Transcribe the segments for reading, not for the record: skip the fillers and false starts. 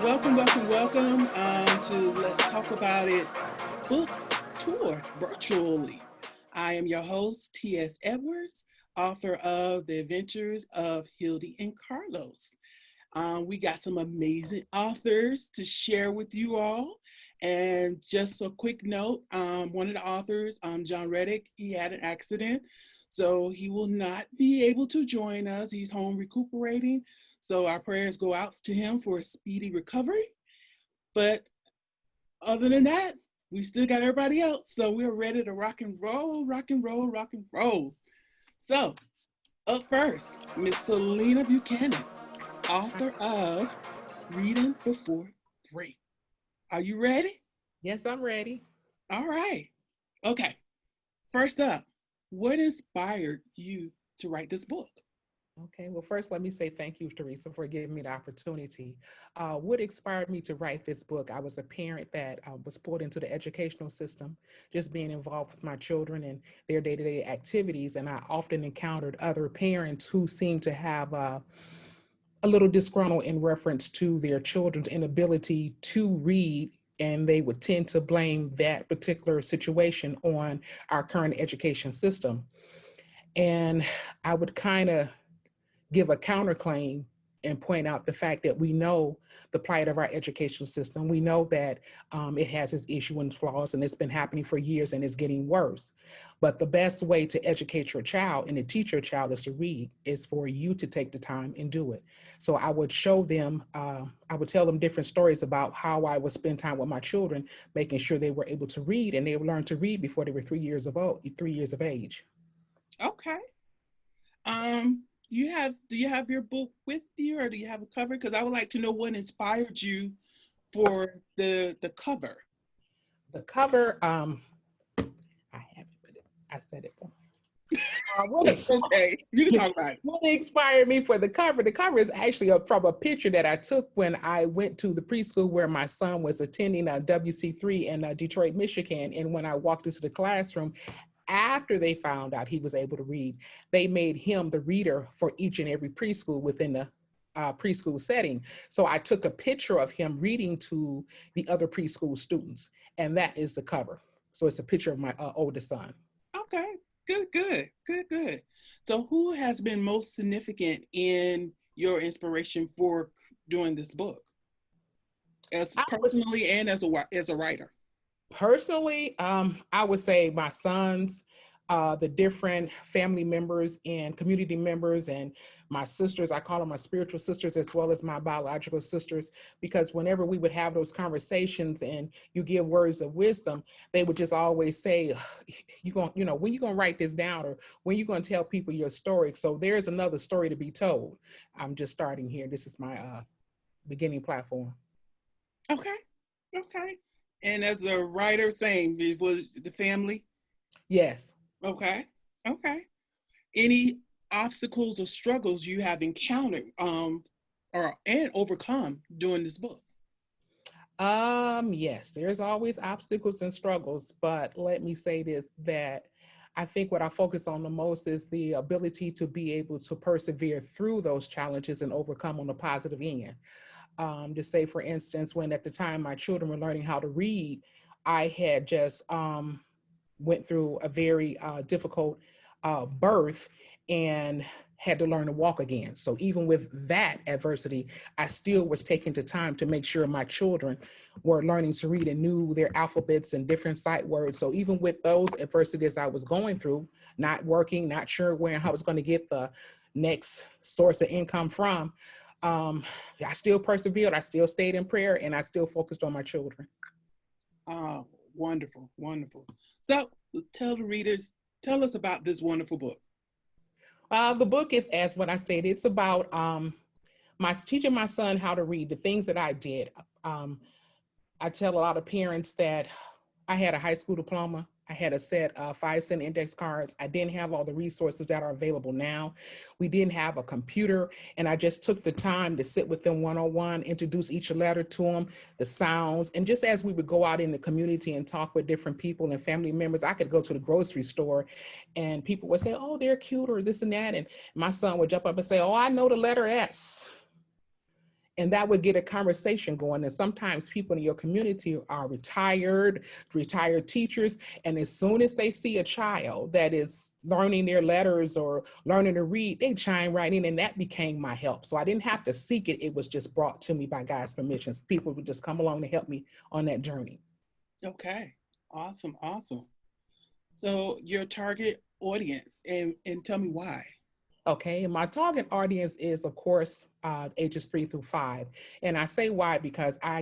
Welcome to Let's Talk About It book tour virtually. I am your host, T.S. Edwards, author of The Adventures of Hildy and Carlos. We got some amazing authors to share with you all. And just a quick note, one of the authors, John Reddick, he had an accident. So he will not be able to join us. He's home recuperating. So our prayers go out to him for a speedy recovery. But other than that, we still got everybody else. So we're ready to rock and roll, rock and roll, rock and roll. So up first, Miss Selena Buchanan, author of Reading Before 3. Are you ready? Yes, I'm ready. All right. Okay. First up, what inspired you to write this book? Okay, well, first, let me say thank you, Teresa, for giving me the opportunity. What inspired me to write this book? I was a parent that was pulled into the educational system, just being involved with my children and their day to day activities. And I often encountered other parents who seemed to have a little disgruntled in reference to their children's inability to read. And they would tend to blame that particular situation on our current education system. And I would kind of give a counterclaim and point out the fact that we know the plight of our educational system. We know that it has its issue and flaws, and it's been happening for years and it's getting worse. But the best way to educate your child and to teach your child is to read, is for you to take the time and do it. So I would show them, I would tell them different stories about how I would spend time with my children, making sure they were able to read, and they would learn to read before they were 3 years of age. Okay. Do you have your book with you, or do you have a cover? Because I would like to know what inspired you for the cover. The cover, I have it, but I said it somewhere. It's okay. You can talk about it. What inspired me for the cover? The cover is actually from a picture that I took when I went to the preschool where my son was attending WC3 in Detroit, Michigan. And when I walked into the classroom, after they found out he was able to read, they made him the reader for each and every preschool within the preschool setting. So I took a picture of him reading to the other preschool students, and that is the cover. So it's a picture of my oldest son. Okay. Good. So who has been most significant in your inspiration for doing this book? As personally and as a writer? Personally, I would say my sons, the different family members and community members, and my sisters. I call them my spiritual sisters as well as my biological sisters, because whenever we would have those conversations and you give words of wisdom, they would just always say, when you gonna write this down, or when you gonna tell people your story. So there's another story to be told. I'm just starting here. This is my beginning platform. Okay. And as a writer, same, it was the family? Yes. Okay. Any obstacles or struggles you have encountered and overcome during this book? Yes, there's always obstacles and struggles, but let me say this, that I think what I focus on the most is the ability to be able to persevere through those challenges and overcome on the positive end. Just say, for instance, when at the time my children were learning how to read, I had just went through a very difficult birth and had to learn to walk again. So even with that adversity, I still was taking the time to make sure my children were learning to read and knew their alphabets and different sight words. So even with those adversities I was going through, not working, not sure where I was going to get the next source of income from, I still persevered. I still stayed in prayer, and I still focused on my children. Oh, wonderful. So tell us about this wonderful book. The book is, as what I said, it's about my teaching my son how to read, the things that I did. I tell a lot of parents that I had a high school diploma. I had a set of 5-cent index cards. I didn't have all the resources that are available now. We didn't have a computer, and I just took the time to sit with them one-on-one, introduce each letter to them, the sounds. And just as we would go out in the community and talk with different people and family members, I could go to the grocery store and people would say, oh, they're cute, or this and that. And my son would jump up and say, oh, I know the letter S. And that would get a conversation going. And sometimes people in your community are retired teachers. And as soon as they see a child that is learning their letters or learning to read, they chime right in. And that became my help. So I didn't have to seek it. It was just brought to me by God's permissions. People would just come along to help me on that journey. Okay. Awesome. Awesome. So your target audience, and tell me why. Okay, and my target audience is, of course, ages 3 through 5. And I say why because I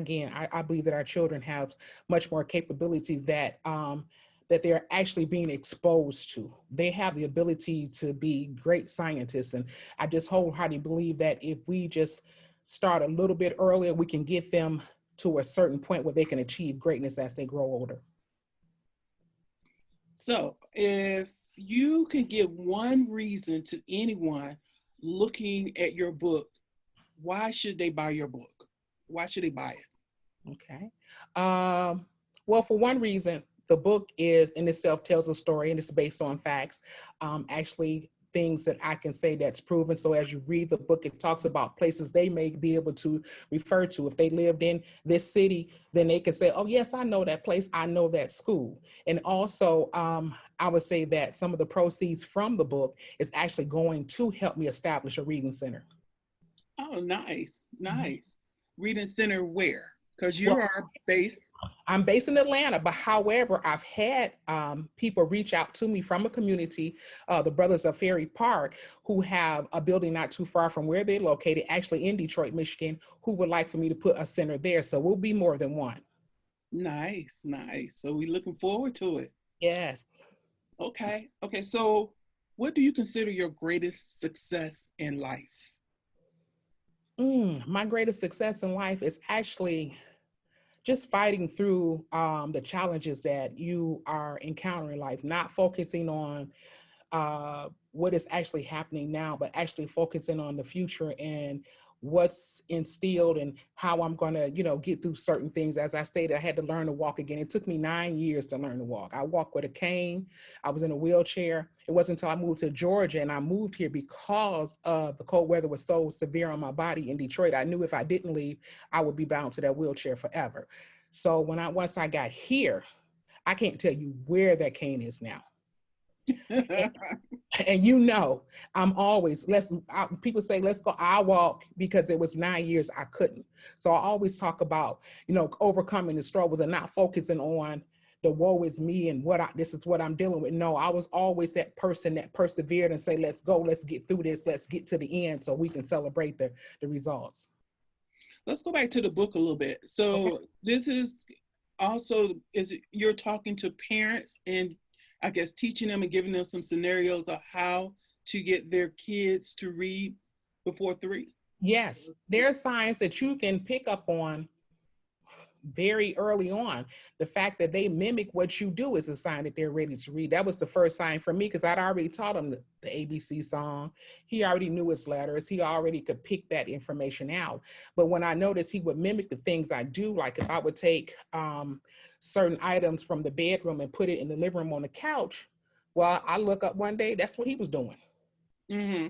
believe that our children have much more capabilities that they're actually being exposed to. They have the ability to be great scientists, and I just wholeheartedly believe that if we just start a little bit earlier, we can get them to a certain point where they can achieve greatness as they grow older. So if you could give one reason to anyone looking at your book, why should they buy your book? Why should they buy it? Okay. Well, for one reason, the book is in itself tells a story and it's based on facts. Actually, things that I can say that's proven. So as you read the book, it talks about places they may be able to refer to. If they lived in this city, then they can say, oh, yes, I know that place. I know that school. And also, I would say that some of the proceeds from the book is actually going to help me establish a reading center. Oh, nice. Nice. Reading center where? Because you Well, are based. I'm based in Atlanta, but however, I've had people reach out to me from a community, the Brothers of Ferry Park, who have a building not too far from where they're located, actually in Detroit, Michigan, who would like for me to put a center there. So we'll be more than one. Nice, nice. So we're looking forward to it. Yes. Okay. Okay. So what do you consider your greatest success in life? My greatest success in life is actually just fighting through the challenges that you are encountering in life, not focusing on what is actually happening now, but actually focusing on the future and what's instilled and how I'm going to, get through certain things. As I stated, I had to learn to walk again. It took me 9 years to learn to walk. I walked with a cane. I was in a wheelchair. It wasn't until I moved to Georgia, and I moved here because the cold weather was so severe on my body in Detroit. I knew if I didn't leave, I would be bound to that wheelchair forever. So once I got here, I can't tell you where that cane is now. And I'm always people say let's go. I walk because it was 9 years I couldn't. So I always talk about overcoming the struggles and not focusing on the woe is me and this is what I'm dealing with. No, I was always that person that persevered and say let's go, let's get through this, let's get to the end so we can celebrate the results. Let's go back to the book a little bit. So okay. This is also you're talking to parents and I guess teaching them and giving them some scenarios of how to get their kids to read before 3? Yes, there are signs that you can pick up on very early on. The fact that they mimic what you do is a sign that they're ready to read. That was the first sign for me because I'd already taught him the ABC song. He already knew his letters. He already could pick that information out. But when I noticed he would mimic the things I do, like if I would take certain items from the bedroom and put it in the living room on the couch, well, I look up one day, that's what he was doing. Mm-hmm.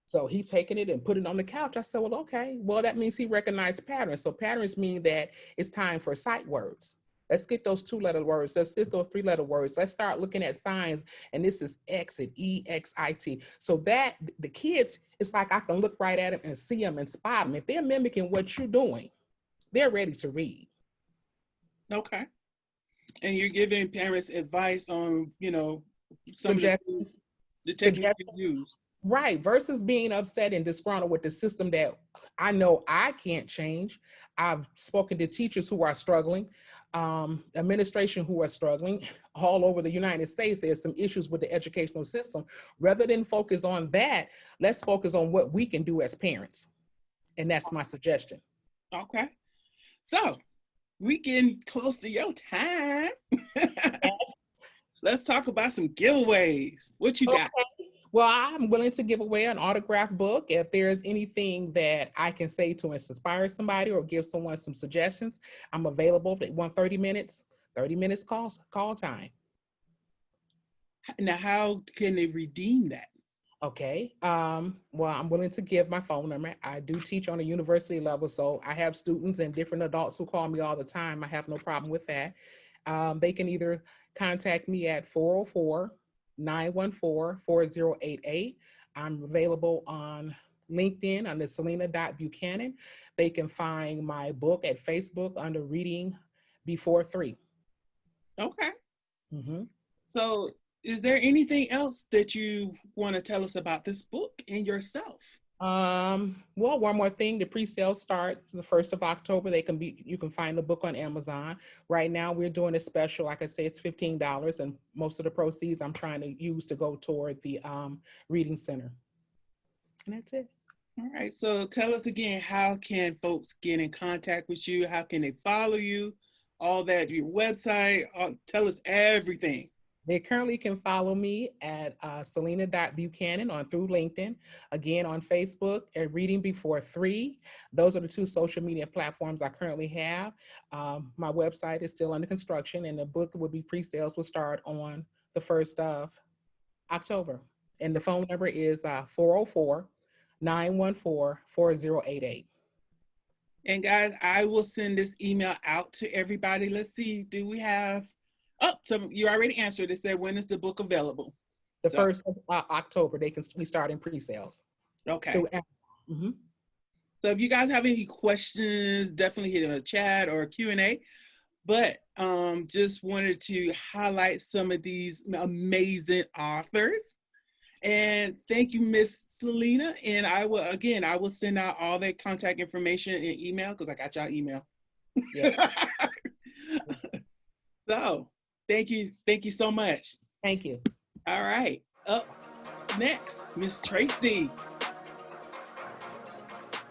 So he's taking it and put it on the couch. I said, well, okay. Well, that means he recognized patterns. So patterns mean that it's time for sight words. Let's get those 2-letter words. Let's get those 3-letter words. Let's start looking at signs. And this is exit, EXIT. So that the kids, it's like I can look right at them and see them and spot them. If they're mimicking what you're doing, they're ready to read. Okay. And you're giving parents advice on, some suggestions, of the techniques you use. Right, versus being upset and disgruntled with the system that I know I can't change. I've spoken to teachers who are struggling, administration who are struggling all over the United States. There's some issues with the educational system. Rather than focus on that, let's focus on what we can do as parents. And that's my suggestion. Okay. So we getting close to your time. Let's talk about some giveaways. What you got? Well, I'm willing to give away an autographed book. If there's anything that I can say to inspire somebody or give someone some suggestions, I'm available. They want 30 minutes call time. Now, how can they redeem that? Okay. Well, I'm willing to give my phone number. I do teach on a university level, so I have students and different adults who call me all the time. I have no problem with that. They can either contact me at 404-914-4088. I'm available on LinkedIn under Selena.Buchanan. They can find my book at Facebook under Reading Before 3. Okay. Mm-hmm. So, is there anything else that you want to tell us about this book and yourself? Well, one more thing, the pre-sale starts the 1st of October. You can find the book on Amazon. Right now we're doing a special, like I say, it's $15, and most of the proceeds I'm trying to use to go toward the reading center. And that's it. All right. So tell us again, how can folks get in contact with you? How can they follow you? All that, your website, tell us everything. They currently can follow me at Selena.Buchanan on through LinkedIn. Again, on Facebook at Reading Before 3. Those are the 2 social media platforms I currently have. My website is still under construction, and the book will be pre-sales will start on the 1st of October. And the phone number is 404-914-4088. And guys, I will send this email out to everybody. Let's see, do we have, so you already answered. It said, when is the book available? The 1st of October, we start in pre-sales. Okay. Mm-hmm. So if you guys have any questions, definitely hit in a chat or a Q&A. But just wanted to highlight some of these amazing authors. And thank you, Miss Selena. And I will send out all their contact information in email, because I got y'all email. Yeah. So thank you so much. Thank you. All right. Up next, Miss Tracy.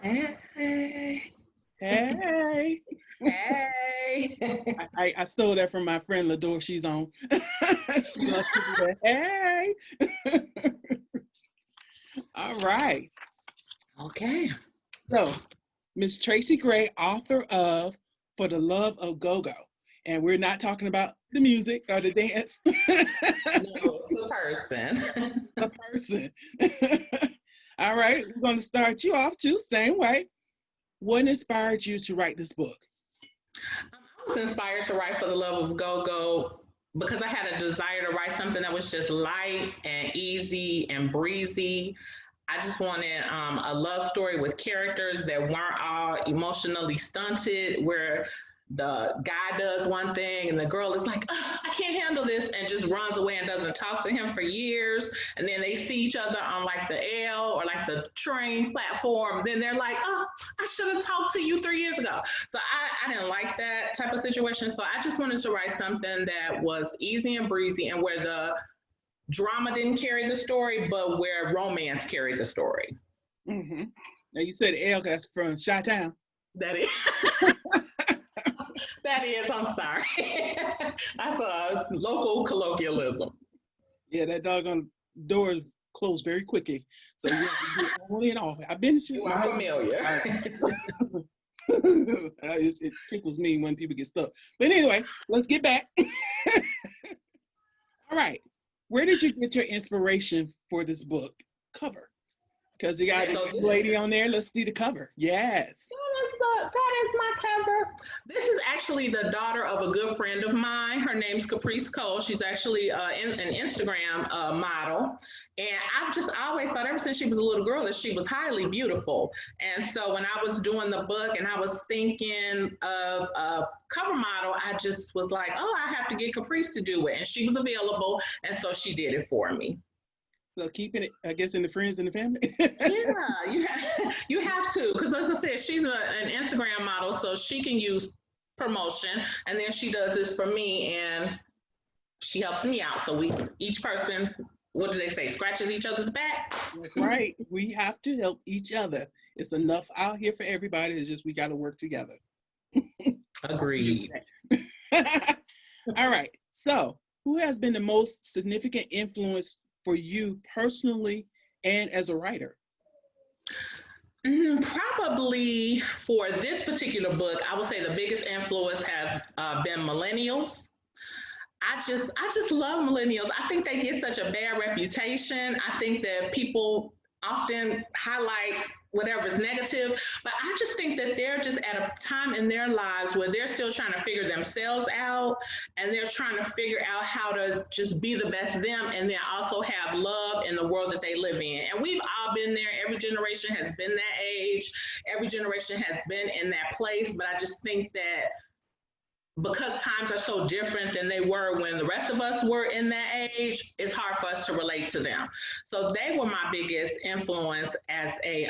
Hey. Hey. Hey. I stole that from my friend Lador. She's on. She loves to do that. Hey. All right. Okay. So, Miss Tracy Gray, author of For the Love of Go-Go. And we're not talking about the music or the dance. No, it's a person. A person. All right. We're going to start you off too, same way. What inspired you to write this book? I was inspired to write For the Love of Go-Go because I had a desire to write something that was just light and easy and breezy. I just wanted a love story with characters that weren't all emotionally stunted, where the guy does one thing and the girl is like, oh, I can't handle this, and just runs away and doesn't talk to him for years. And then they see each other on like the L or like the train platform. Then they're like, oh, I should have talked to you 3 years ago. So I didn't like that type of situation. So I just wanted to write something that was easy and breezy, and where the drama didn't carry the story, but where romance carried the story. Mm-hmm. Now you said L, that's from Chi-Town. That is. That is, I'm sorry. That's a local colloquialism. Yeah, that doggone door closed very quickly. So you have to get on and off. I've been You are familiar. It tickles me when people get stuck. But anyway, let's get back. All right. Where did you get your inspiration for this book cover? Because you got a lady on there. Let's see the cover. Yes. That is my cover. This is actually the daughter of a good friend of mine. Her name's Caprice Cole. She's actually an Instagram model. And I've just always thought, ever since she was a little girl, that she was highly beautiful. And so when I was doing the book and I was thinking of a cover model, I just was like, oh, I have to get Caprice to do it. And she was available. And so she did it for me. So keeping it, I guess, in the friends and the family. Yeah, you have to, because as I said, she's an Instagram model, so she can use promotion, and then she does this for me, and she helps me out. So each person, what do they say, scratches each other's back? That's right. We have to help each other. It's enough out here for everybody. It's just we got to work together. Agreed. All right. So, who has been the most significant influence for you personally and as a writer? Probably for this particular book, I would say the biggest influence has been millennials. I just love millennials. I think they get such a bad reputation. I think that people often highlight whatever's negative, but I just think that they're just at a time in their lives where they're still trying to figure themselves out, and they're trying to figure out how to just be the best them, and then also have love in the world that they live in. And we've all been there. Every generation has been that age. Every generation has been in that place, but I just think that because times are so different than they were when the rest of us were in that age, it's hard for us to relate to them. So they were my biggest influence as a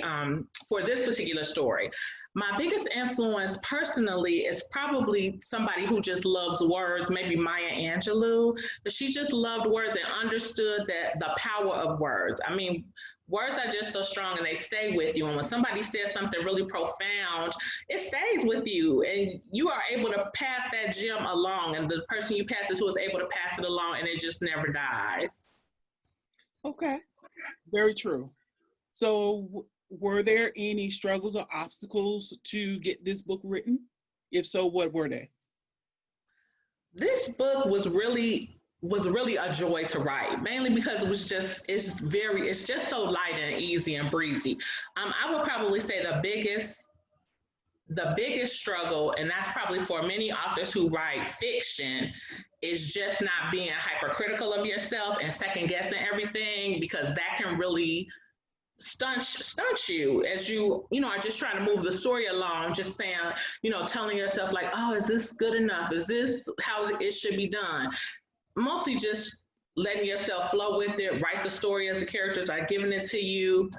for this particular story. My biggest influence personally is probably somebody who just loves words, maybe Maya Angelou, but she just loved words and understood that the power of words. I mean, words are just so strong and they stay with you. And when somebody says something really profound, it stays with you and you are able to pass that gem along. And the person you pass it to is able to pass it along and it just never dies. Okay, very true. So, were there any struggles or obstacles to get this book written? If so, what were they? This book was really a joy to write, mainly because it's just so light and easy and breezy. I would probably say the biggest struggle, and that's probably for many authors who write fiction, is just not being hypercritical of yourself and second guessing everything, because that can really stunt you as you are just trying to move the story along, just saying, telling yourself like, oh, is this good enough, is this how it should be done, mostly just letting yourself flow with it, write the story as the characters are giving it to you.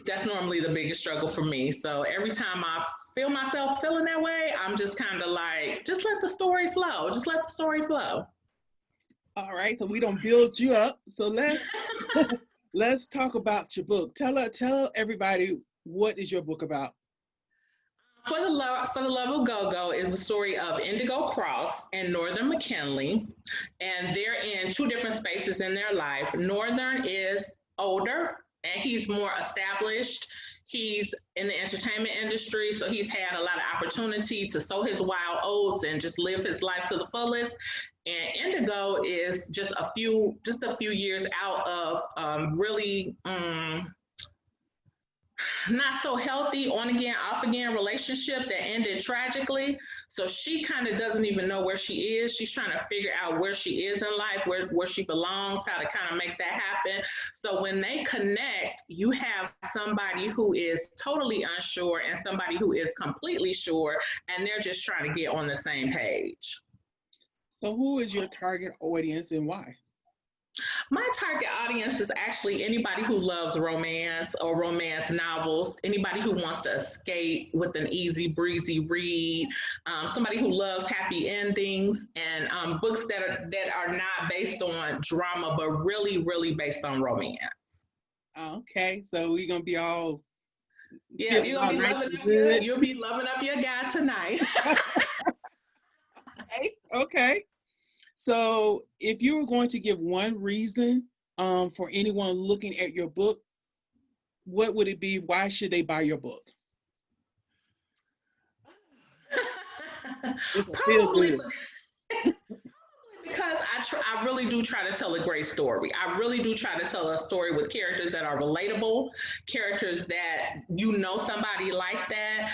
That's normally the biggest struggle for me. So every time I feel myself feeling that way, I'm just kind of like, just let the story flow, just let the story flow. All right, so we don't build you up. So let's talk about your book. Tell everybody, what is your book about? For the Love of Go-Go is the story of Indigo Cross and Northern McKinley, and they're in two different spaces in their life. Northern is older and he's more established. He's in the entertainment industry, so he's had a lot of opportunity to sow his wild oats and just live his life to the fullest. And Indigo is just a few years out of really not so healthy on again, off again relationship that ended tragically. So she kind of doesn't even know where she is. She's trying to figure out where she is in life, where she belongs, how to kind of make that happen. So when they connect, you have somebody who is totally unsure and somebody who is completely sure, and they're just trying to get on the same page. So, who is your target audience and why? My target audience is actually anybody who loves romance or romance novels, anybody who wants to escape with an easy breezy read, somebody who loves happy endings, and books that are not based on drama, but really, really based on romance. Okay, so we're gonna be all Yeah, feeling you're all gonna be nice loving and up good. you'll be loving up your guy tonight. Okay, okay. So, if you were going to give one reason for anyone looking at your book, what would it be? Why should they buy your book? It's a feel Probably good. because I really do try to tell a great story. I really do try to tell a story with characters that are relatable, characters that somebody like that.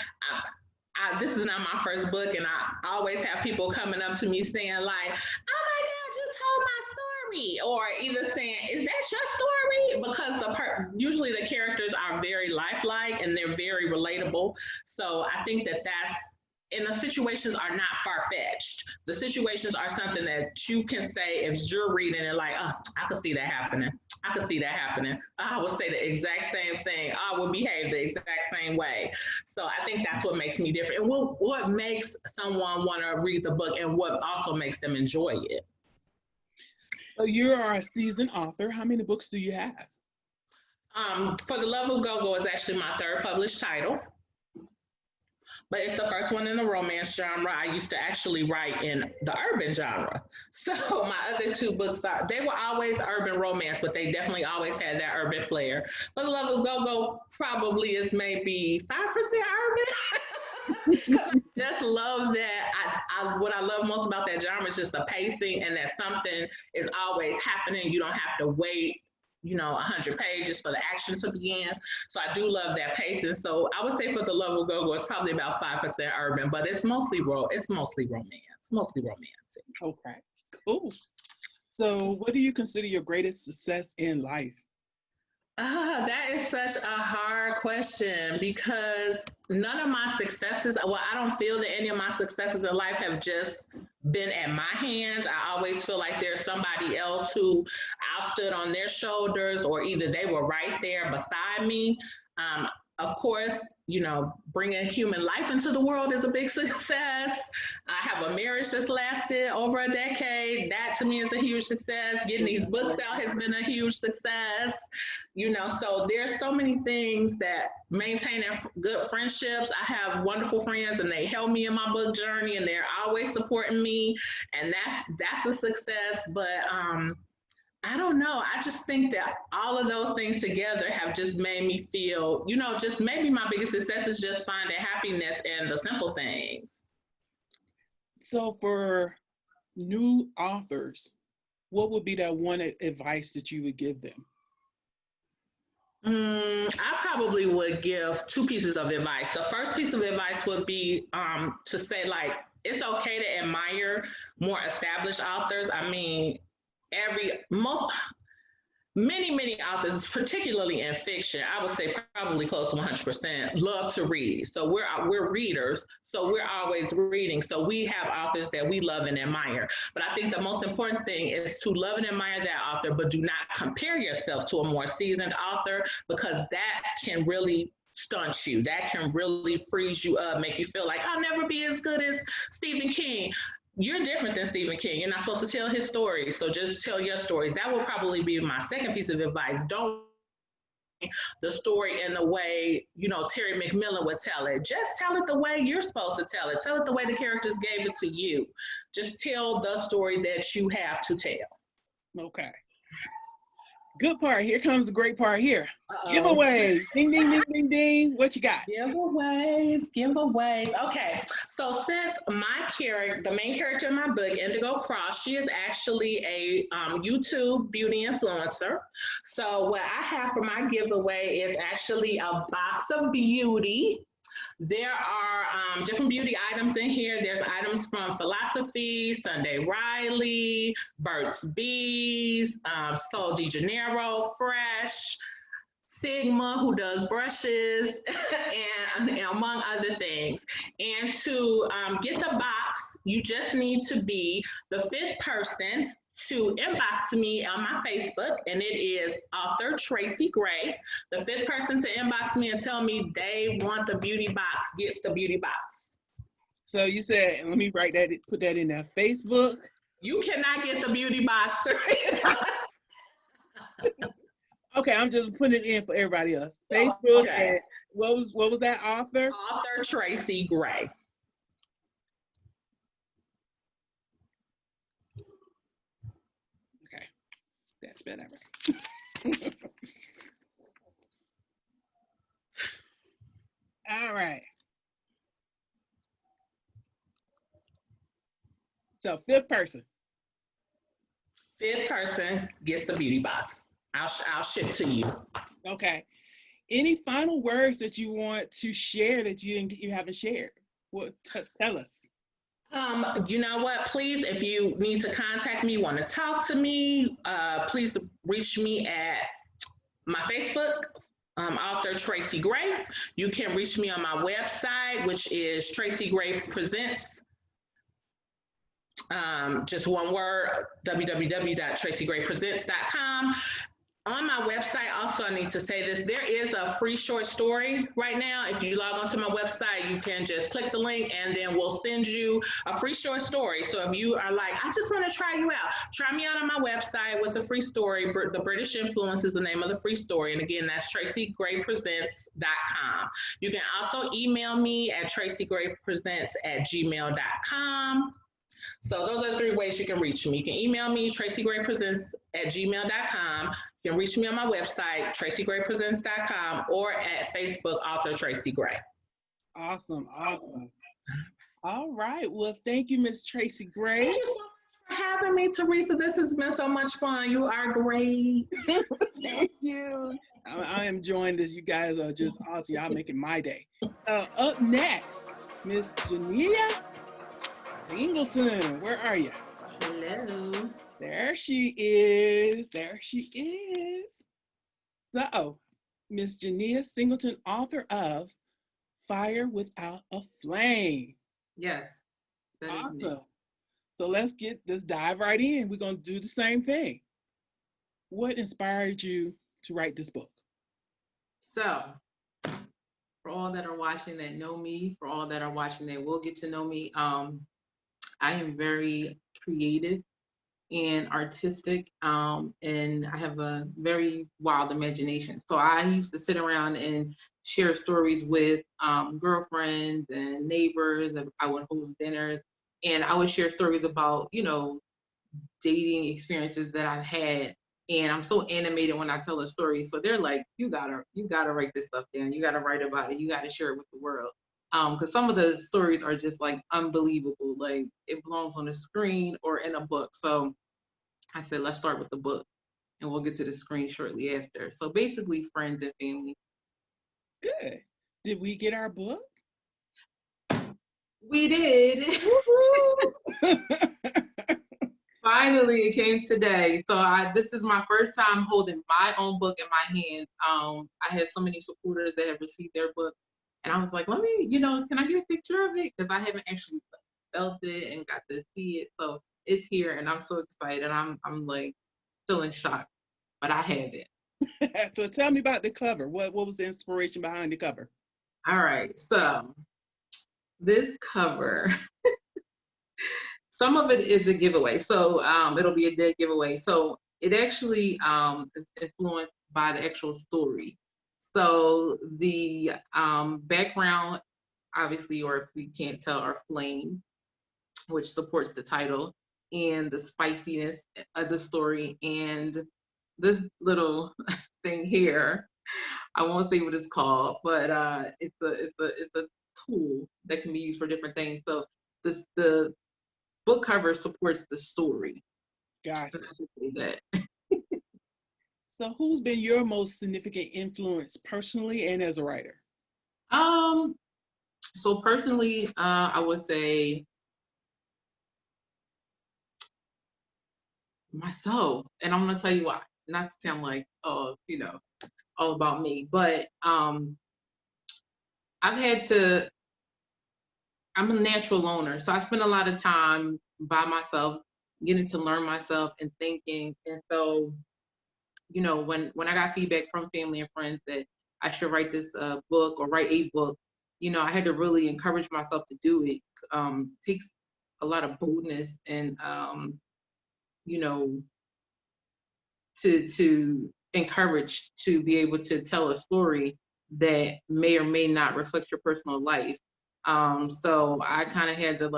This is not my first book, and I always have people coming up to me saying like, "Oh my God, you told my story," or either saying, "Is that your story?" Because usually the characters are very lifelike and they're very relatable. So I think that's and the situations are not far-fetched. The situations are something that you can say if you're reading it like, oh, I could see that happening. I could see that happening. I would say the exact same thing. I would behave the exact same way. So I think that's what makes me different. And what makes someone want to read the book and what also makes them enjoy it. So, you are a seasoned author. How many books do you have? For the Love of Go-Go is actually my third published title, but it's the first one in the romance genre. I used to actually write in the urban genre. So my other two books, they were always urban romance, but they definitely always had that urban flair. For the Love of Go-Go probably is maybe 5% urban. Because I just love that. What I love most about that genre is just the pacing and that something is always happening. You don't have to wait, 100 pages for the action to begin. So I do love that pacing. So I would say for the love of go-go, it's probably about 5% urban, but it's mostly romance. Mostly romantic. Okay, cool. So what do you consider your greatest success in life? That is such a hard question because none of my successes, well, I don't feel that any of my successes in life have just been at my hands. I always feel like there's somebody else who I've stood on their shoulders, or either they were right there beside me. Of course, bringing human life into the world is a big success. I have a marriage that's lasted over a decade. That to me is a huge success. Getting these books out has been a huge success. So there's so many things that maintaining good friendships. I have wonderful friends and they help me in my book journey and they're always supporting me. And that's a success. But I don't know. I just think that all of those things together have just made me feel, just maybe my biggest success is just finding happiness in the simple things. So for new authors, what would be that one advice that you would give them? I probably would give two pieces of advice. The first piece of advice would be to say, like, it's okay to admire more established authors. I mean, many authors, particularly in fiction, I would say probably close to 100%, love to read. So we're readers, so we're always reading. So we have authors that we love and admire. But I think the most important thing is to love and admire that author, but do not compare yourself to a more seasoned author, because that can really stunt you. That can really freeze you up, make you feel like I'll never be as good as Stephen King. You're different than Stephen King. You're not supposed to tell his stories, so just tell your stories. That will probably be my second piece of advice. Don't the story in the way, Terry McMillan would tell it. Just tell it the way you're supposed to tell it. Tell it the way the characters gave it to you. Just tell the story that you have to tell. Okay. Good part. Here comes the great part here. Uh-oh. Giveaway. Ding, ding, ding, ding, ding. What you got? Giveaways. Okay. So since the main character in my book, Indigo Cross, she is actually a YouTube beauty influencer. So what I have for my giveaway is actually a box of beauty. There are different beauty items in here. There's items from Philosophy, Sunday Riley, Burt's Bees, Sol de Janeiro, Fresh, Sigma, who does brushes, and among other things. And to get the box, you just need to be the fifth person to inbox me on my Facebook, and it is author Tracy Gray. The fifth person to inbox me and tell me they want the beauty box gets the beauty box. So you said, let me put that in there. Facebook. You cannot get the beauty box. Okay, I'm just putting it in for everybody else. Facebook. Okay. What was that author? Author Tracy Gray. Okay, that's better. All right. So fifth person gets the beauty box. I'll ship to you. Okay. Any final words that you want to share that you haven't shared? Tell us. You know what? Please, if you need to contact me, want to talk to me, please reach me at my Facebook, author Tracy Gray. You can reach me on my website, which is Tracy Gray Presents. Just one word, www.tracygraypresents.com. On my website, also, I need to say this, there is a free short story right now. If you log onto my website, you can just click the link and then we'll send you a free short story. So if you are like, I just want to try you out, try me out on my website with the free story. The British Influence is the name of the free story. And again, that's tracygraypresents.com. You can also email me at tracygraypresents@gmail.com. So those are the three ways you can reach me. You can email me, tracygraypresents@gmail.com. You can reach me on my website, tracygraypresents.com, or at Facebook, author Tracy Gray. Awesome. Awesome. All right. Well, thank you, Miss Tracy Gray. Thank you so much for having me, Teresa. This has been so much fun. You are great. Thank you. I am enjoying this. You guys are just awesome. Y'all making my day. Up next, Miss Geneya Singleton. Where are you? Hello. There she is. There she is. So, Miss Geneya Singleton, author of Fire Without a Flame. Yes, that is me. Awesome. So let's dive right in. We're going to do the same thing. What inspired you to write this book? So, for all that are watching that know me, for all that are watching that will get to know me, I am very creative and artistic, and I have a very wild imagination. So I used to sit around and share stories with girlfriends and neighbors. I would host dinners, and I would share stories about, dating experiences that I've had. And I'm so animated when I tell a story. So they're like, you gotta write this stuff down. You gotta write about it. You gotta share it with the world. Because some of the stories are just like unbelievable. Like it belongs on a screen or in a book. So I said, let's start with the book and we'll get to the screen shortly after. So basically friends and family. Good. Did we get our book? We did. Finally, it came today. So this is my first time holding my own book in my hands. I have so many supporters that have received their book, and I was like, let me, can I get a picture of it? Because I haven't actually felt it and got to see it. So it's here, and I'm so excited. I'm like still in shock, but I have it. So tell me about the cover. What was the inspiration behind the cover? All right, so this cover. Some of it is a giveaway, so it'll be a dead giveaway. So it actually is influenced by the actual story. So the background, obviously, or if we can't tell, are flames, which supports the title, and the spiciness of the story. And this little thing here, I won't say what it's called, but it's a tool that can be used for different things. So the book cover supports the story. Gotcha. That. So who's been your most significant influence personally and as a writer? So personally, I would say myself, and I'm gonna tell you why. Not to sound like, all about me, but I've had to. I'm a natural loner, so I spend a lot of time by myself, getting to learn myself and thinking. And so, when I got feedback from family and friends that I should write this book or write a book, I had to really encourage myself to do it. Takes a lot of boldness and you know to encourage to be able to tell a story that may or may not reflect your personal life. So I kind of had to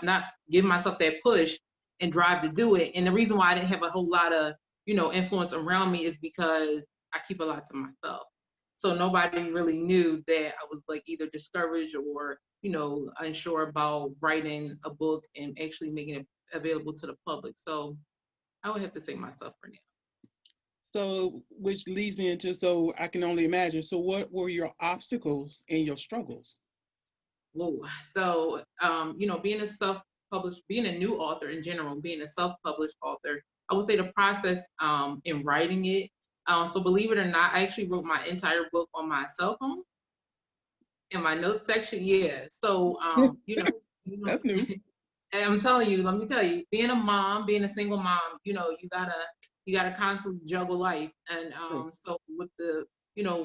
not give myself that push and drive to do it. And the reason why I didn't have a whole lot of influence around me is because I keep a lot to myself. So nobody really knew that I was like either discouraged or unsure about writing a book and actually making it available to the public. So I would have to say myself for now. So, which leads me into, so I can only imagine. So, what were your obstacles and your struggles? Whoa. So, being being a new author in general, being a self-published author, I would say the process in writing it. So, believe it or not, I actually wrote my entire book on my cell phone in my notes section. Yeah. So, That's new. And I'm telling you, let me tell you, being a mom, being a single mom, you gotta constantly juggle life. And so with the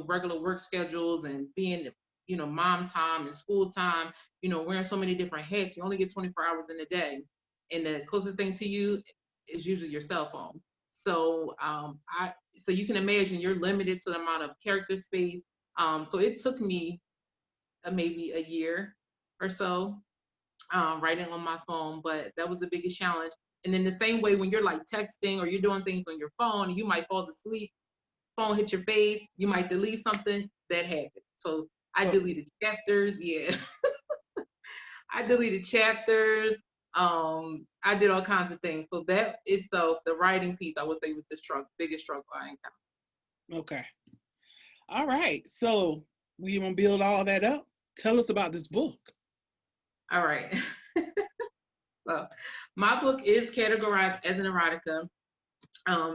regular work schedules and being mom time and school time, wearing so many different hats, you only get 24 hours in a day, and the closest thing to you is usually your cell phone. So so you can imagine you're limited to the amount of character space. So it took me maybe a year or so writing on my phone, but that was the biggest challenge. And in the same way, when you're like texting or you're doing things on your phone, you might fall asleep, phone hit your face, you might delete something, that happens. So I deleted chapters. Yeah. I deleted chapters. I did all kinds of things. So that itself, the writing piece, I would say was the biggest struggle I encountered. Okay. All right. So we want to build all that up. Tell us about this book. All right. So my book is categorized as an erotica.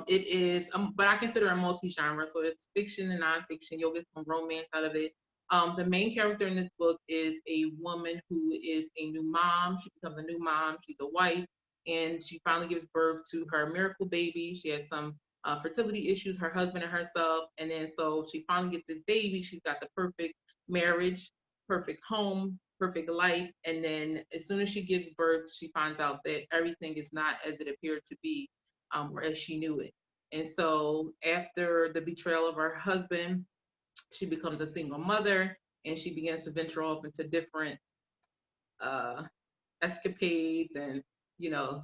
It is, but I consider it multi-genre. So it's fiction and nonfiction. You'll get some romance out of it. The main character in this book is a woman who is a new mom. She becomes a new mom. She's a wife, and she finally gives birth to her miracle baby. She has some fertility issues, her husband and herself, and then so she finally gets this baby. She's got the perfect marriage, perfect home, perfect life, and then as soon as she gives birth, she finds out that everything is not as it appeared to be, or as she knew it. And so after the betrayal of her husband, she becomes a single mother, and she begins to venture off into different uh, escapades and, you know,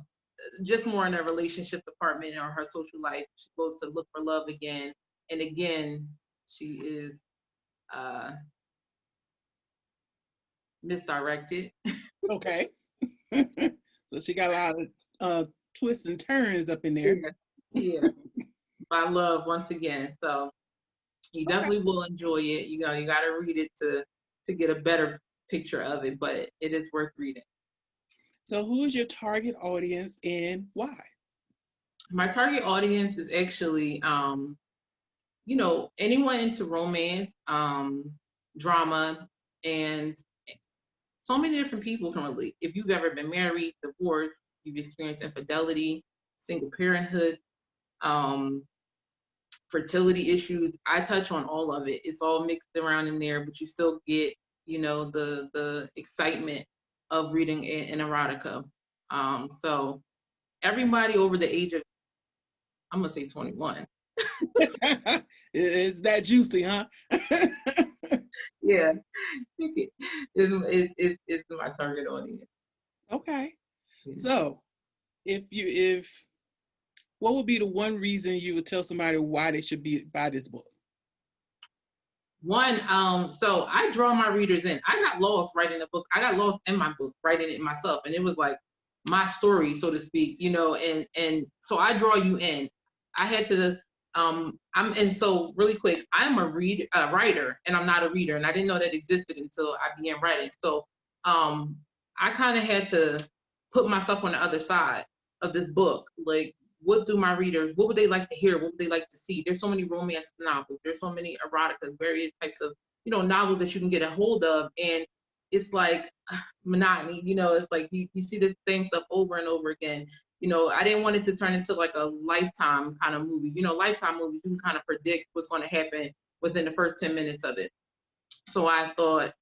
just more in a relationship department or her social life. She goes to look for love again. And again, she is misdirected. Okay. So she got a lot of twists and turns up in there. Yeah. By love once again. So you definitely will enjoy it. You know, you got to read it to get a better picture of it, but it is worth reading. So who is your target audience and why? My target audience is actually, you know, anyone into romance, drama, and so many different people can relate. If you've ever been married, divorced, you've experienced infidelity, single parenthood, um, fertility issues, I touch on all of it. It's all mixed around in there, but you still get, you know, the excitement of reading an erotica. So everybody over the age of, I'm gonna say 21. It's that juicy, huh? Yeah, is my target audience. Okay. So if what would be the one reason you would tell somebody why they should buy this book? One, so I draw my readers in. I got lost writing the book. I got lost in my book, writing it myself. And it was like my story, so to speak, you know, and so I draw you in. I had to, and so really quick, I'm a writer, and I'm not a reader. And I didn't know that existed until I began writing. So I kind of had to put myself on the other side of this book. Like, what do my readers, what would they like to hear? What would they like to see? There's so many romance novels. There's so many eroticas, various types of, you know, novels that you can get a hold of. And it's like monotony, you know, it's like you see this same stuff over and over again. You know, I didn't want it to turn into like a Lifetime kind of movie. You know, Lifetime movies, you can kind of predict what's going to happen within the first 10 minutes of it. So I thought,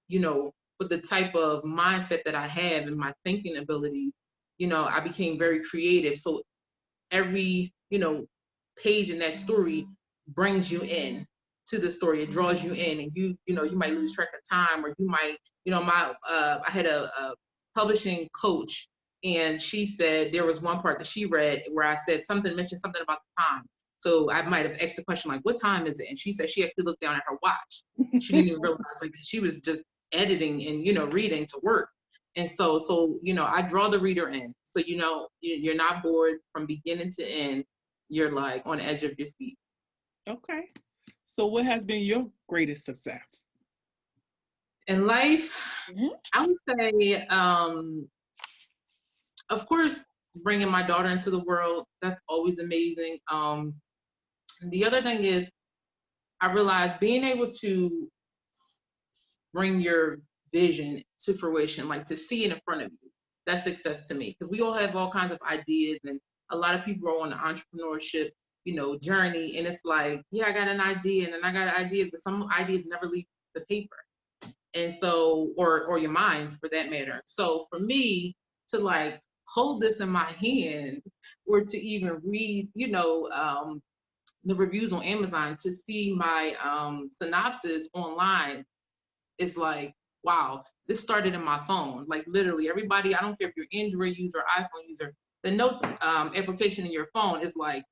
you know, with the type of mindset that I have and my thinking abilities, you know, I became very creative. So every, you know, page in that story brings you in to the story. It draws you in, and you know, you might lose track of time, or you might, you know, I had a publishing coach, and she said there was one part that she read where I said mentioned something about the time. So I might have asked the question like, what time is it? And she said she actually looked down at her watch. She didn't even realize, like, she was just editing and, you know, reading to work. And so, you know, I draw the reader in. So, you know, you're not bored from beginning to end. You're like on the edge of your seat. Okay. So what has been your greatest success? In life, I would say, of course, bringing my daughter into the world, that's always amazing. The other thing is, I realized being able to bring your vision to fruition, like to see it in front of you, that's success to me. Because we all have all kinds of ideas, and a lot of people are on the entrepreneurship, you know, journey. And it's like, yeah, I got an idea, and then I got an idea, but some ideas never leave the paper. And so, or your mind for that matter. So for me to like hold this in my hand, or to even read, you know, the reviews on Amazon, to see my synopsis online, is like, wow, this started in my phone. Like literally everybody, I don't care if you're Android user, iPhone user, the notes application in your phone is like,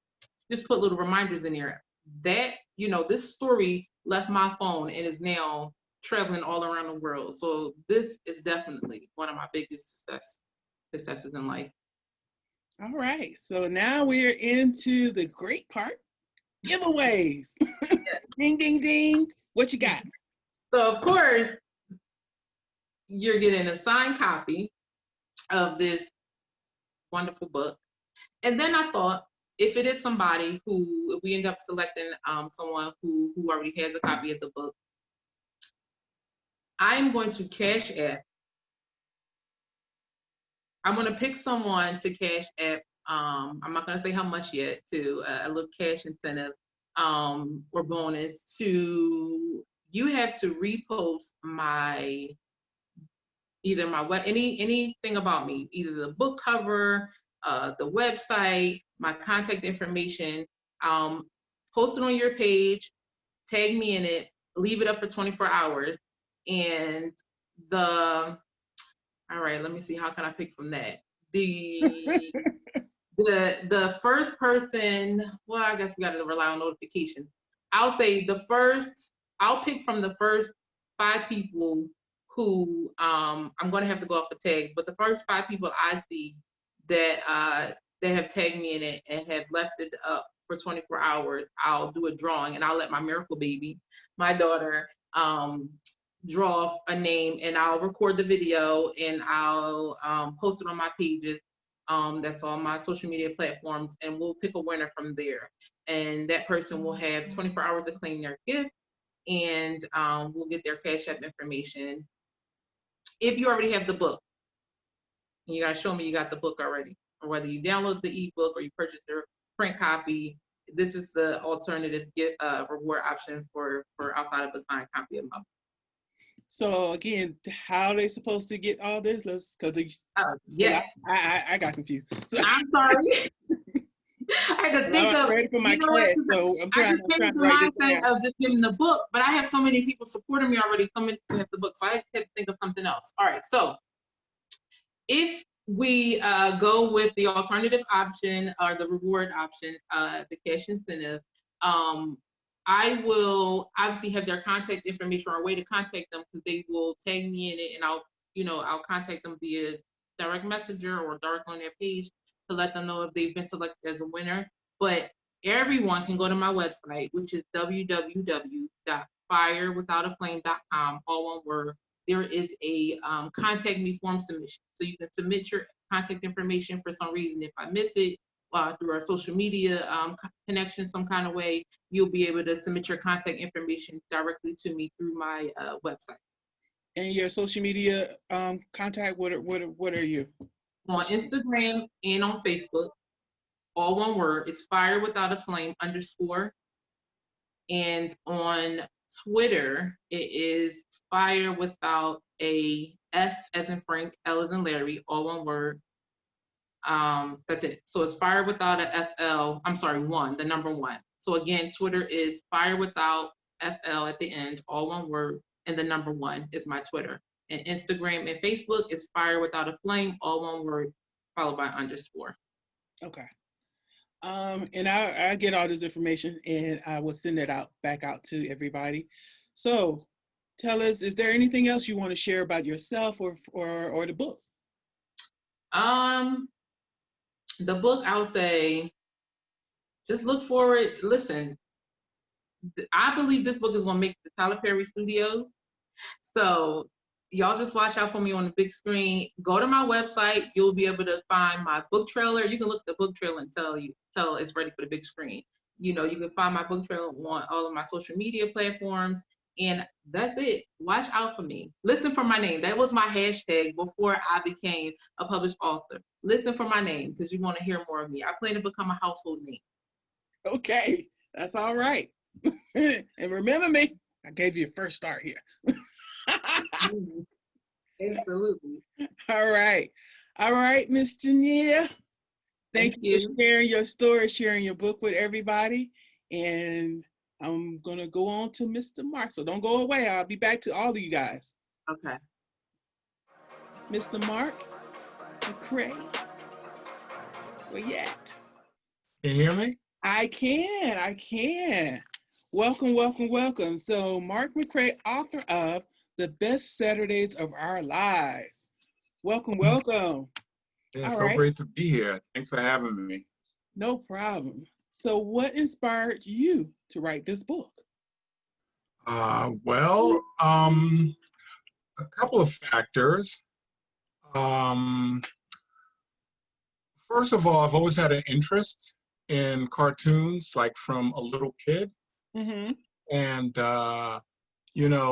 just put little reminders in there. That, you know, this story left my phone and is now traveling all around the world. So this is definitely one of my biggest successes in life. All right. So now we're into the great part, giveaways. Ding, ding, ding. What you got? So of course, you're getting a signed copy of this wonderful book. And then I thought, if it is somebody who, if we end up selecting someone who already has a copy of the book, I'm going to Cash App. I'm going to pick someone to Cash App. I'm not going to say how much yet, to a little cash incentive or bonus to, you have to repost either anything about me, either the book cover, the website, my contact information, post it on your page, tag me in it, leave it up for 24 hours. And all right, let me see, how can I pick from that? The first person, well, I guess we gotta rely on notifications. I'll pick from the first 5 people who I'm gonna have to go off the tags, but the first 5 people I see that have tagged me in it and have left it up for 24 hours, I'll do a drawing, and I'll let my miracle baby, my daughter, draw a name, and I'll record the video, and I'll post it on my pages. That's on my social media platforms, and we'll pick a winner from there. And that person will have 24 hours to claim their gift, and we'll get their Cash App information. If you already have the book, you gotta show me you got the book already, or whether you download the ebook or you purchase your print copy. This is the alternative gift reward option for outside of a signed copy of my book. So again, how are they supposed to get all this? Yes. I got confused. So, I'm sorry. I had to think of, ready for my class, so I'm trying to write this down. Of just giving the book, but I have so many people supporting me already. So many people have the book, so I had to think of something else. All right, so if we go with the alternative option or the reward option, the cash incentive, I will obviously have their contact information or a way to contact them, because they will tag me in it, and I'll contact them via direct messenger or direct on their page to let them know if they've been selected as a winner. But everyone can go to my website, which is www.firewithoutaflame.com, all one word. There is a contact me form submission. So you can submit your contact information. For some reason, if I miss it, through our social media connection some kind of way, you'll be able to submit your contact information directly to me through my website. And your social media contact, what are you? On Instagram and on Facebook, all one word, it's firewithoutaflame_. And on Twitter, it is fire without a F as in Frank, L as in Larry, all one word. That's it. So it's fire without a FL. I'm sorry, 1, the number 1. So again, Twitter is fire without FL at the end, all one word, and the number 1 is my Twitter. And Instagram and Facebook is fire without a flame, all one word, followed by _. Okay. And I get all this information, and I will send it back out to everybody. So tell us, is there anything else you want to share about yourself or the book? The book, I would say, just look forward. Listen, I believe this book is going to make the Tyler Perry Studios. So y'all just watch out for me on the big screen. Go to my website. You'll be able to find my book trailer. You can look at the book trailer and tell it's ready for the big screen. You can find my book trailer on all of my social media platforms. And that's it. Watch out for me. Listen for my name. That was my hashtag before I became a published author. Listen for my name, because you want to hear more of me. I plan to become a household name. Okay, that's all right. And remember me, I gave you a first start here. Absolutely. All right, Miss Geneya. Thank you for sharing your story, sharing your book with everybody. And I'm going to go on to Mr. Mark, so don't go away. I'll be back to all of you guys. Okay. Mr. Mark McCray, where you at? Can you hear me? I can. Welcome. So Mark McCray, author of the best Saturdays of our lives. Welcome, welcome. Yeah, All so right, great to be here. Thanks for having me. no problem. So, what inspired you to write this book? Well, a couple of factors. Um, First of all, I've always had an interest in cartoons, like from a little kid. Mm-hmm. And,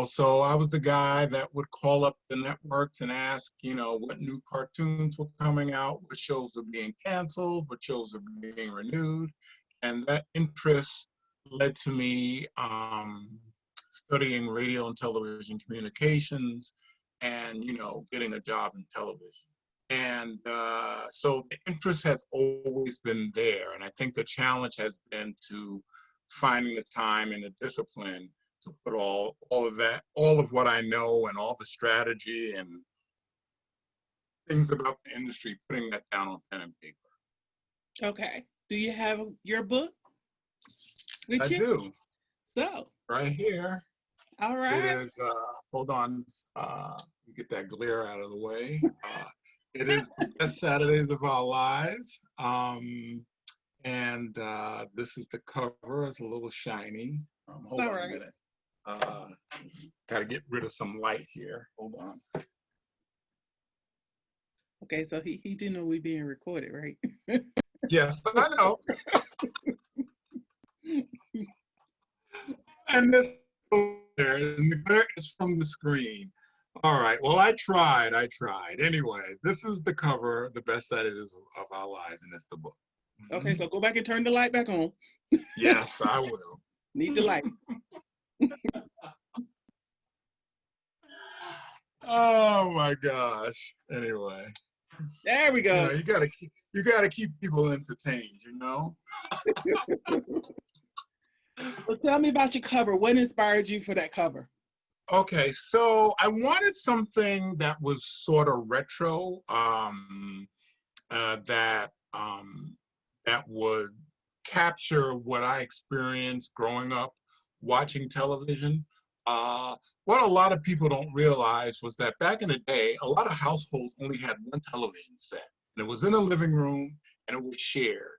so I was the guy that would call up the networks and ask, what new cartoons were coming out, what shows were being canceled, what shows were being renewed. And that interest led to me studying radio and television communications and, getting a job in television. And so the interest has always been there. And I think the challenge has been to finding the time and the discipline to put all of that, all of what I know and all the strategy and things about the industry, putting that down on pen and paper. Okay. Do you have your book with I you? do. So, Right here. all It right. is, hold on, get that glare out of the way. It is the best Saturdays of our lives. And this is the cover. It's a little shiny. Hold All on a right. minute. Got to get rid of some light here. Hold on. Okay, so he didn't know we being recorded, right? Yes, I know. And this there, and the glare is from the screen. All right. Well, I tried. Anyway, this is the cover, the best that it is of our lives, and it's the book. Okay, so go back and turn the light back on. Yes, I will. Need the light. Oh my gosh. Anyway, There we go. you gotta keep people entertained. Well, tell me about your cover. What inspired you for that cover? Okay, so I wanted something that was sort of retro, that would capture what I experienced growing up watching television. What a lot of people don't realize was that back in the day, a lot of households only had one television set, and it was in a living room and it was shared.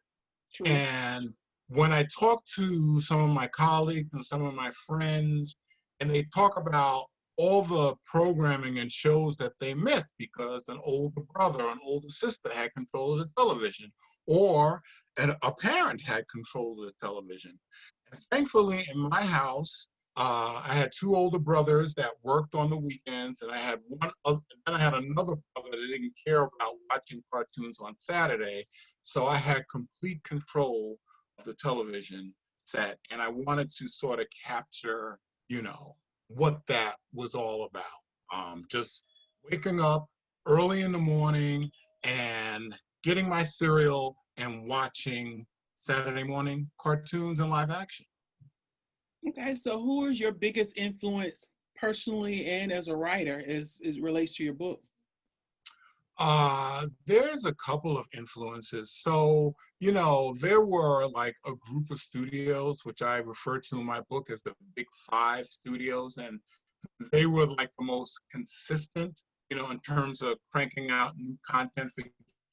True. And when I talk to some of my colleagues and some of my friends, and they talk about all the programming and shows that they missed because an older brother, an older sister had control of the television, or a parent had control of the television. And thankfully, in my house, I had two older brothers that worked on the weekends, and I had then I had another brother that didn't care about watching cartoons on Saturday, so I had complete control of the television set, and I wanted to sort of capture, what that was all about. Just waking up early in the morning and getting my cereal and watching Saturday morning cartoons and live action. Okay, so who is your biggest influence personally and as a writer as it relates to your book? There's a couple of influences. So, there were like a group of studios, which I refer to in my book as the Big Five studios, and they were like the most consistent, in terms of cranking out new content for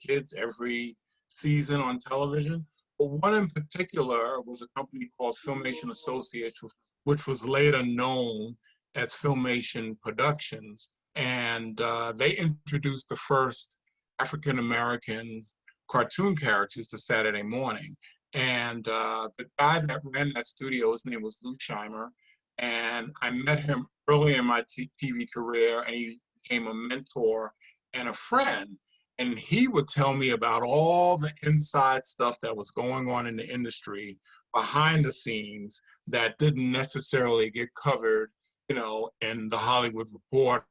kids every season on television. But one in particular was a company called Filmation Associates, which was later known as Filmation Productions. And they introduced the first African American cartoon characters to Saturday morning. And the guy that ran that studio, his name was Lou Scheimer, and I met him early in my TV career, and he became a mentor and a friend. And he would tell me about all the inside stuff that was going on in the industry behind the scenes that didn't necessarily get covered, in the Hollywood Reporter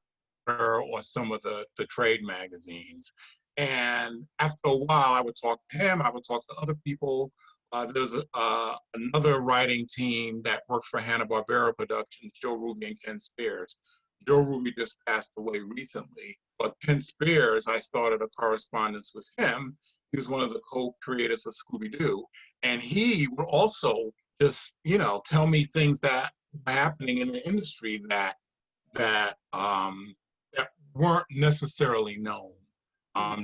or some of the trade magazines. And after a while, I would talk to him, I would talk to other people. There's another writing team that worked for Hanna-Barbera Productions, Joe Ruby and Ken Spears. Joe Ruby just passed away recently, but Ken Spears, I started a correspondence with him. He was one of the co-creators of Scooby-Doo. And he would also just, tell me things that were happening in the industry that that that weren't necessarily known.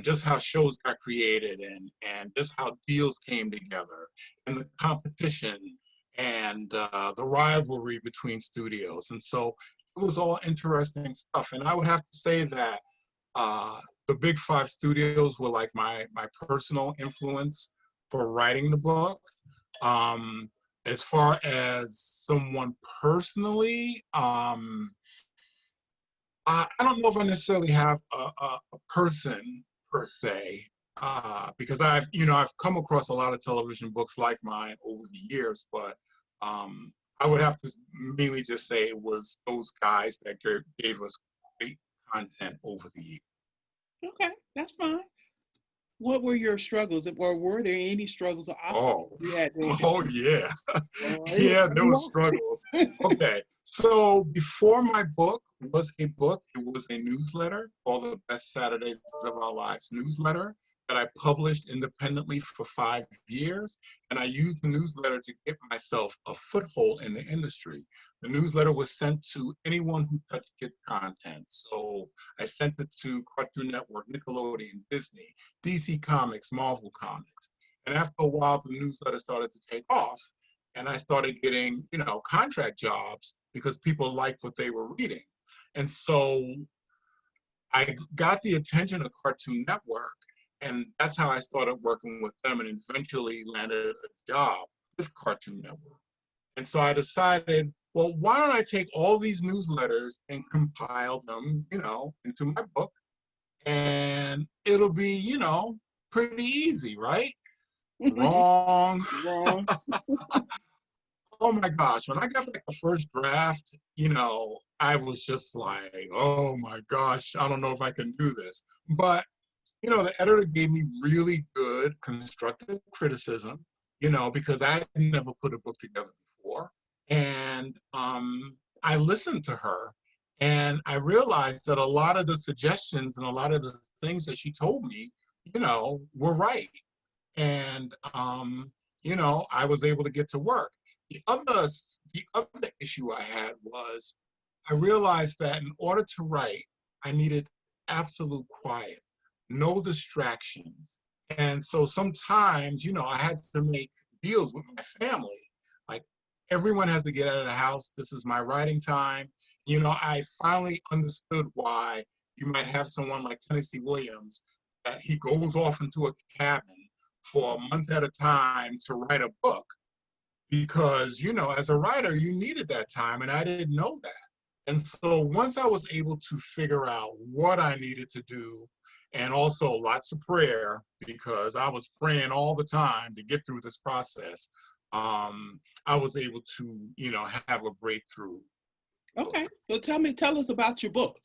Just how shows got created and just how deals came together and the competition and the rivalry between studios. And so it was all interesting stuff. And I would have to say that the big five studios were like my personal influence for writing the book. As far as someone personally, I don't know if I necessarily have a person per se, because I've come across a lot of television books like mine over the years, but I would have to mainly just say it was those guys that gave us great content over the years. Okay, that's fine. What were your struggles, or were there any struggles or obstacles Oh, you had to? oh yeah, Oh, yeah, there was struggles. Okay, so before my book was a book, it was a newsletter called the Best Saturdays of Our Lives newsletter that I published independently for 5 years. And I used the newsletter to get myself a foothold in the industry. The newsletter was sent to anyone who touched kids content. So I sent it to Cartoon Network, Nickelodeon, Disney, DC Comics, Marvel Comics. And after a while, the newsletter started to take off. And I started getting, contract jobs because people liked what they were reading. And so I got the attention of Cartoon Network, and that's how I started working with them and eventually landed a job with Cartoon Network. And so I decided, well, why don't I take all these newsletters and compile them, into my book, and it'll be, pretty easy, right? Wrong. Wrong. Oh my gosh, when I got like the first draft, I was just like, oh my gosh, I don't know if I can do this. But, the editor gave me really good constructive criticism, because I had never put a book together before. And I listened to her and I realized that a lot of the suggestions and a lot of the things that she told me, were right. And, I was able to get to work. The other issue I had was I realized that in order to write, I needed absolute quiet, no distractions. And so sometimes, I had to make deals with my family. Like everyone has to get out of the house. This is my writing time. I finally understood why you might have someone like Tennessee Williams that he goes off into a cabin for a month at a time to write a book because, as a writer, you needed that time, and I didn't know that. And so once I was able to figure out what I needed to do, and also lots of prayer, because I was praying all the time to get through this process, I was able to, have a breakthrough. Okay, so tell us about your book.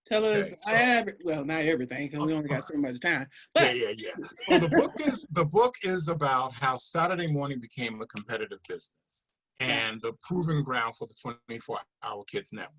Tell us, not everything, because we only got so much time. But yeah. So the book is about how Saturday morning became a competitive business and the proving ground for the 24-hour Kids Network.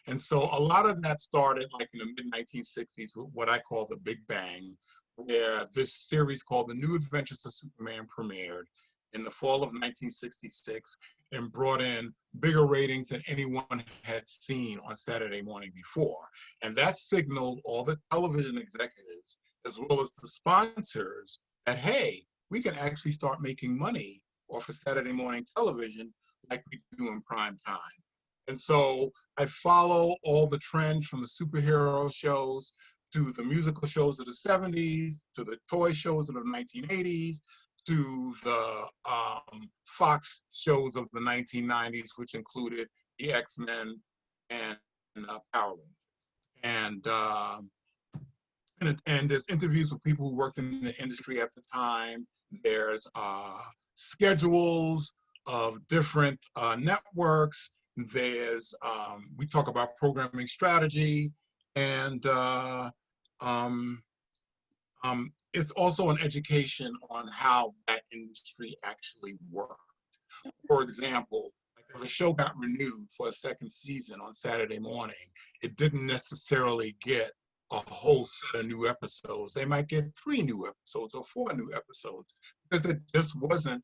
And so a lot of that started like in the mid-1960s with what I call the Big Bang, where this series called The New Adventures of Superman premiered in the fall of 1966 and brought in bigger ratings than anyone had seen on Saturday morning before. And that signaled all the television executives, as well as the sponsors, that, hey, we can actually start making money off of Saturday morning television like we do in prime time. And so I follow all the trends from the superhero shows to the musical shows of the 70s, to the toy shows of the 1980s, to the Fox shows of the 1990s, which included the X-Men and Power Rangers. And there's interviews with people who worked in the industry at the time. There's schedules of different networks. There's we talk about programming strategy, and it's also an education on how that industry actually worked. For example, like if a show got renewed for a second season on Saturday morning, it didn't necessarily get a whole set of new episodes. They might get 3 new episodes or 4 new episodes because there just wasn't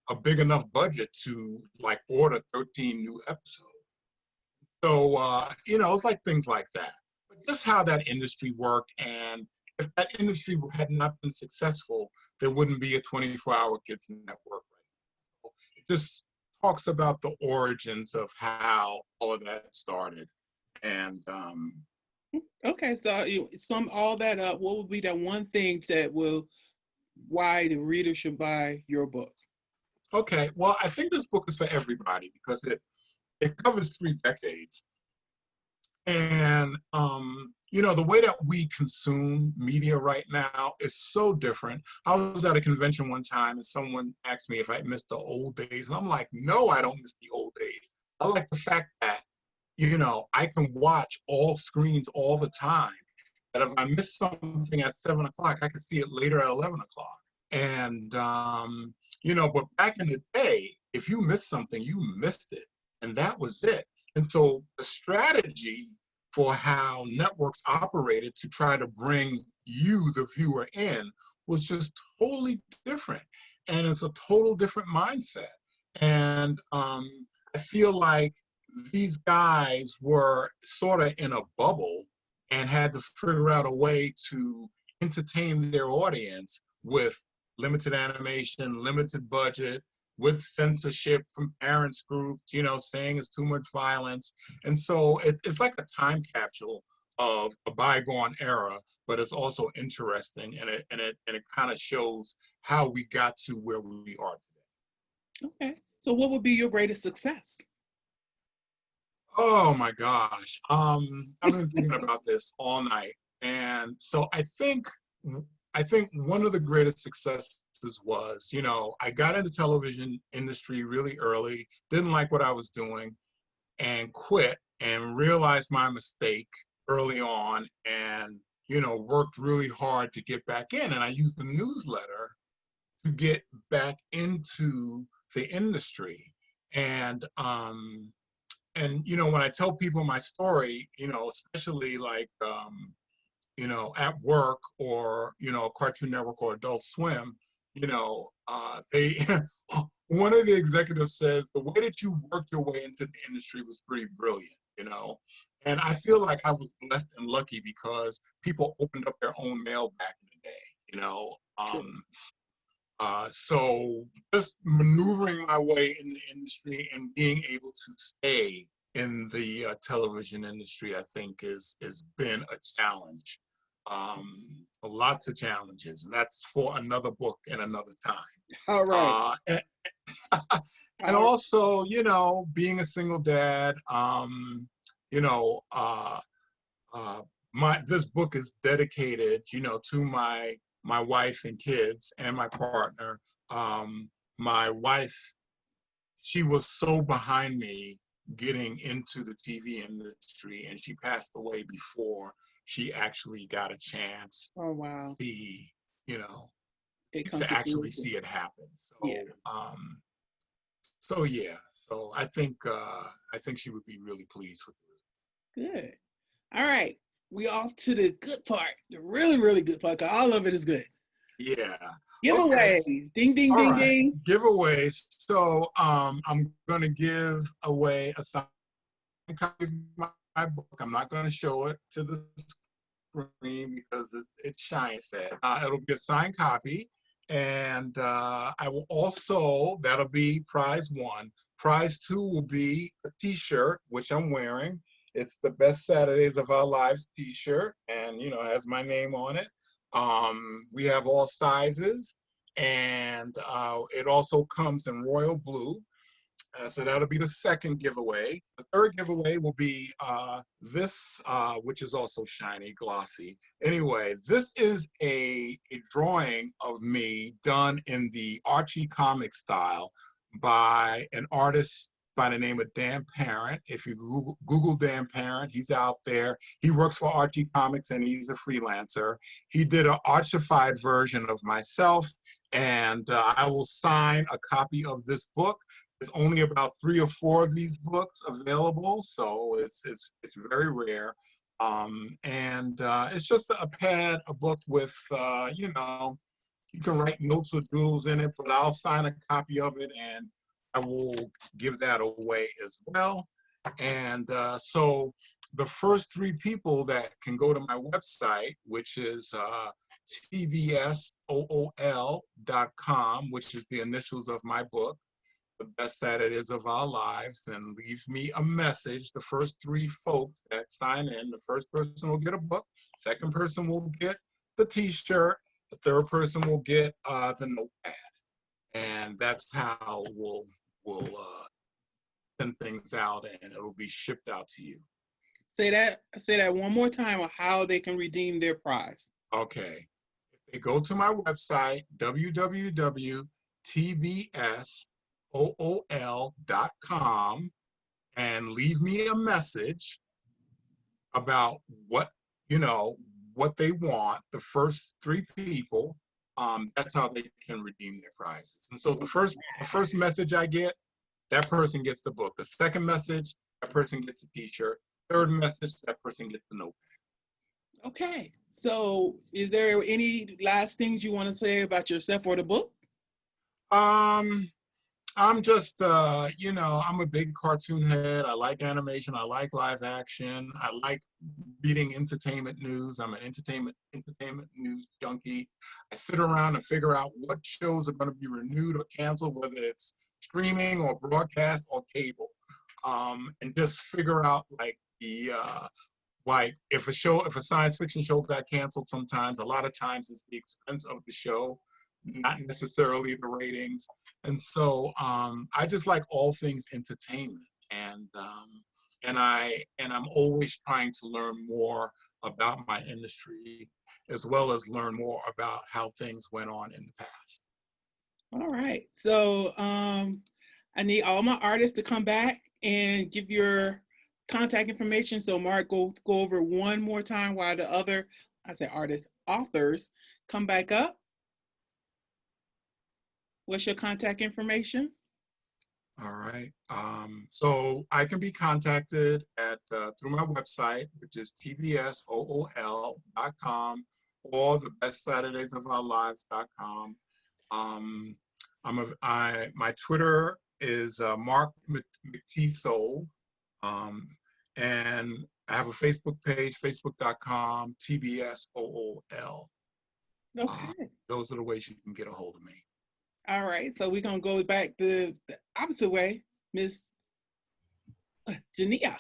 a big enough budget to like order 13 new episodes. So, it's like things like that. But just how that industry worked, and if that industry had not been successful, there wouldn't be a 24-hour kids network right now. So it just talks about the origins of how all of that started. And Okay, so you sum all that up. What would be that one thing that will why the reader should buy your book? okay, well, I think this book is for everybody because it covers 3 decades. And the way that we consume media right now is so different. I was at a convention one time and someone asked me if I missed the old days. And I'm like, no, I don't miss the old days. I like the fact that, I can watch all screens all the time. That if I miss something at 7 o'clock, I can see it later at 11 o'clock. And, but back in the day, if you missed something, you missed it. And that was it. And so the strategy for how networks operated to try to bring you, the viewer, in was just totally different. And it's a total different mindset. And I feel like these guys were sort of in a bubble and had to figure out a way to entertain their audience with limited animation, limited budget, with censorship from parents groups, saying it's too much violence. And so it's like a time capsule of a bygone era, but it's also interesting, and it kind of shows how we got to where we are today. Okay, so what would be your greatest success? Oh my gosh. I've been thinking about this all night. And so I think one of the greatest successes was, I got into television industry really early, didn't like what I was doing, and quit and realized my mistake early on, and, worked really hard to get back in. And I used the newsletter to get back into the industry. And when I tell people my story, especially like at work or Cartoon Network or Adult Swim, they one of the executives says the way that you worked your way into the industry was pretty brilliant, and I feel like I was blessed and lucky because people opened up their own mail back in the day. So just maneuvering my way in the industry and being able to stay in the television industry, I think has been a challenge. Lots of challenges, and that's for another book and another time. All right. And also, being a single dad, this book is dedicated, to my wife and kids and my partner. My wife, she was so behind me getting into the TV industry, and she passed away before she actually got a chance to see, to actually see it happen. So, so I think she would be really pleased with it. Good. All right. We off to the good part, the really, really good part. All of it is good. Yeah. Giveaways. Okay. Ding, ding, ding, ding. Giveaways. So I'm going to give away a signed copy of my book. I'm not going to show it to the screen because it's shiny set. It'll be a signed copy. And I will also, that'll be prize 1. Prize 2 will be a t-shirt, which I'm wearing. It's the Best Saturdays of Our Lives t-shirt, and it has my name on it. We have all sizes, and it also comes in royal blue. So that'll be the second giveaway. The third giveaway will be this, which is also shiny, glossy. Anyway, this is a drawing of me done in the Archie comic style by an artist by the name of Dan Parent. If you Google Dan Parent, he's out there. He works for Archie Comics and he's a freelancer. He did an archified version of myself, and I will sign a copy of this book. There's only about 3 or 4 of these books available, so it's very rare. And it's just a pad, a book with, you can write notes or doodles in it, but I'll sign a copy of it and I will give that away as well. And so the first 3 people that can go to my website, which is tbsool.com, which is the initials of my book, The Best Saturdays of Our Lives, and leave me a message. The first 3 folks that sign in, the first person will get a book, second person will get the t-shirt, the third person will get the notepad. And that's how we'll send things out, and it'll be shipped out to you. Say that one more time on how they can redeem their prize. Okay. If they go to my website, www.tbsool.com, and leave me a message about what they want, the first 3 people, that's how they can redeem their prizes. And so the first message I get, that person gets the book. The second message, that person gets the t-shirt. Third message, that person gets the notepad. Okay. So is there any last things you want to say about yourself or the book? I'm just, I'm a big cartoon head. I like animation. I like live action. I like reading entertainment news. I'm an entertainment news junkie. I sit around and figure out what shows are going to be renewed or canceled, whether it's streaming or broadcast or cable, and just figure out like if a science fiction show got canceled, sometimes, a lot of times it's the expense of the show, not necessarily the ratings. And so I just like all things entertainment, and I'm always trying to learn more about my industry, as well as learn more about how things went on in the past. All right. So I need all my artists to come back and give your contact information. So Mark, go over one more time while the other, authors come back up. What's your contact information? All right. So I can be contacted at through my website, which is tbsool.com, or thebestsaturdaysofourlives.com. My Twitter is Mark McTsoul, and I have a Facebook page, facebook.com tbsool. Okay. Those are the ways you can get a hold of me. All right, so we're gonna go back the opposite way. Miss Geneya,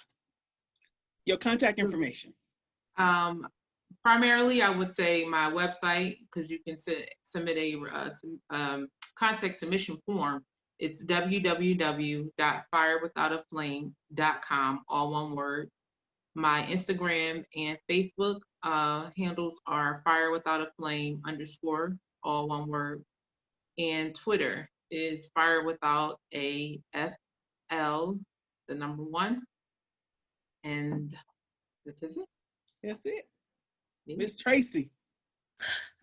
your contact information. Primarily, I would say my website, because you can submit a contact submission form. It's www.firewithoutaflame.com, all one word. My Instagram and Facebook handles are firewithoutaflame_, all one word. And Twitter is firewithout a FL, the number 1. And this is it. That's it. Miss Tracy.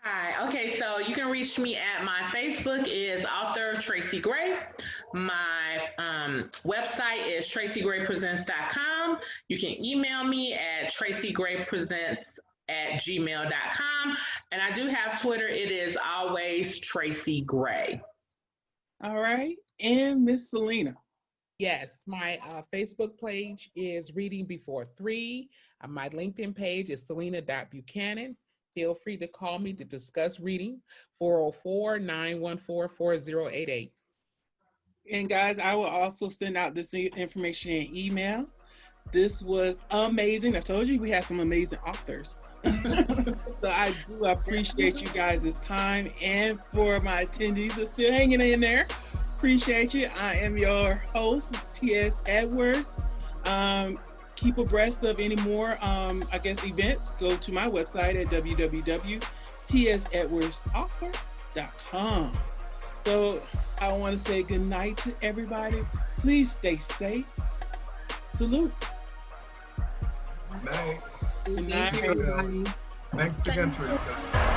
Hi. Okay, so you can reach me at my Facebook is author Tracy Gray. My website is tracygraypresents.com. You can email me at tracygraypresents@gmail.com. And I do have Twitter. It is always Tracy Gray. All right. And Miss Selena. Yes, my Facebook page is Reading Before 3. My LinkedIn page is Selena.Buchanan. Feel free to call me to discuss reading, 404-914-4088. And guys, I will also send out this information in email. This was amazing. I told you we had some amazing authors. So I do appreciate you guys' time, and for my attendees that's still hanging in there, appreciate you. I am your host, T.S. Edwards. Keep abreast of any more, events. Go to my website at www.tsedwardsauthor.com. So I want to say good night to everybody. Please stay safe. Salute. Good night. Good night. Thank you, everybody. Thanks again, Teresa.